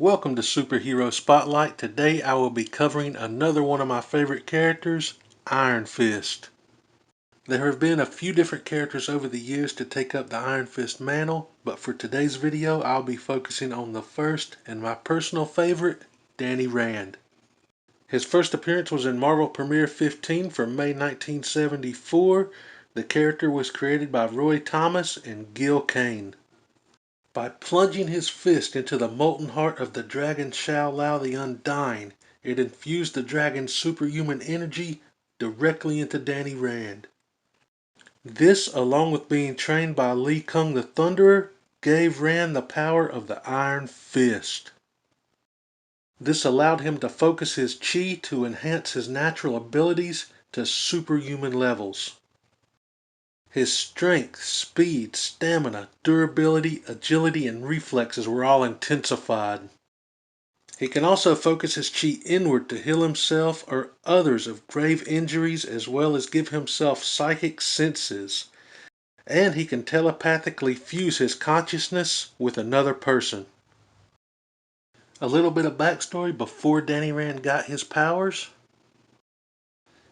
Welcome to Superhero Spotlight. Today I will be covering another one of my favorite characters, Iron Fist. There have been a few different characters over the years to take up the Iron Fist mantle, but for today's video I'll be focusing on the first and my personal favorite, Danny Rand. His first appearance was in Marvel Premiere 15 from May 1974. The character was created by Roy Thomas and Gil Kane. By plunging his fist into the molten heart of the dragon Shao Lao the Undying, it infused the dragon's superhuman energy directly into Danny Rand. This, along with being trained by Li Kung the Thunderer, gave Rand the power of the Iron Fist. This allowed him to focus his chi to enhance his natural abilities to superhuman levels. His strength, speed, stamina, durability, agility, and reflexes were all intensified. He can also focus his chi inward to heal himself or others of grave injuries, as well as give himself psychic senses. And he can telepathically fuse his consciousness with another person. A little bit of backstory before Danny Rand got his powers.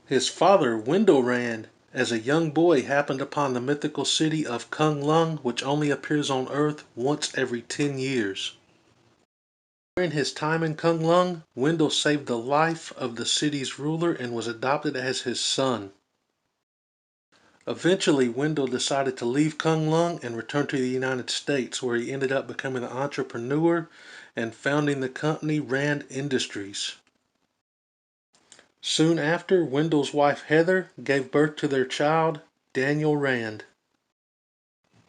His father, Wendell Rand, as a young boy happened upon the mythical city of Kung Lung, which only appears on Earth once every 10 years. During his time in Kung Lung, Wendell saved the life of the city's ruler and was adopted as his son. Eventually, Wendell decided to leave Kung Lung and return to the United States, where he ended up becoming an entrepreneur and founding the company Rand Industries. Soon after, Wendell's wife Heather gave birth to their child, Daniel Rand.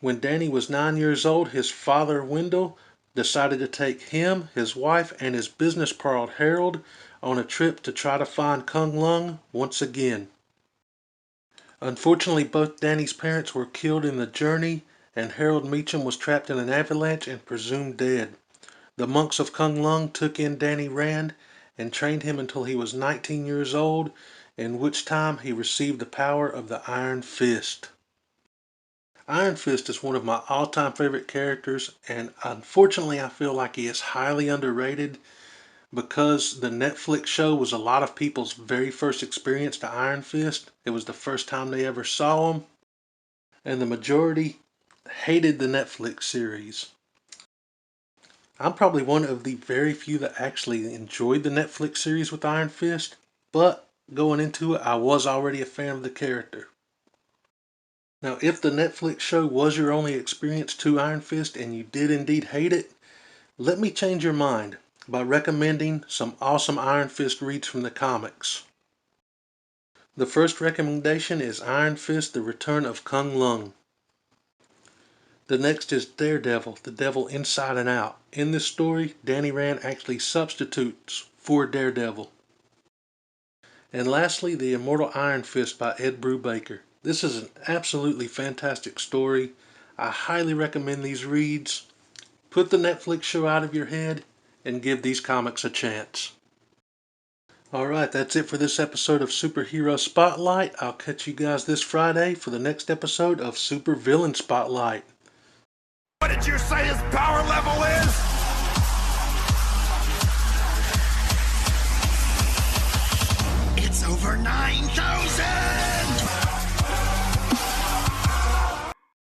When Danny was 9 years old, his father, Wendell, decided to take him, his wife, and his business partner, Harold, on a trip to try to find Kung Lung once again. Unfortunately, both Danny's parents were killed in the journey, and Harold Meacham was trapped in an avalanche and presumed dead. The monks of Kung Lung took in Danny Rand and trained him until he was 19 years old, in which time he received the power of the Iron Fist. Iron Fist is one of my all-time favorite characters, and unfortunately I feel like he is highly underrated because the Netflix show was a lot of people's very first experience to Iron Fist. It was the first time they ever saw him, and the majority hated the Netflix series. I'm probably one of the very few that actually enjoyed the Netflix series with Iron Fist, but going into it, I was already a fan of the character. Now, if the Netflix show was your only experience to Iron Fist and you did indeed hate it, let me change your mind by recommending some awesome Iron Fist reads from the comics. The first recommendation is Iron Fist: The Return of Kung Lung. The next is Daredevil, the Devil Inside and Out. In this story, Danny Rand actually substitutes for Daredevil. And lastly, The Immortal Iron Fist by Ed Brubaker. This is an absolutely fantastic story. I highly recommend these reads. Put the Netflix show out of your head and give these comics a chance. Alright, that's it for this episode of Superhero Spotlight. I'll catch you guys this Friday for the next episode of Super Villain Spotlight. What did you say his power level is? It's over 9,000!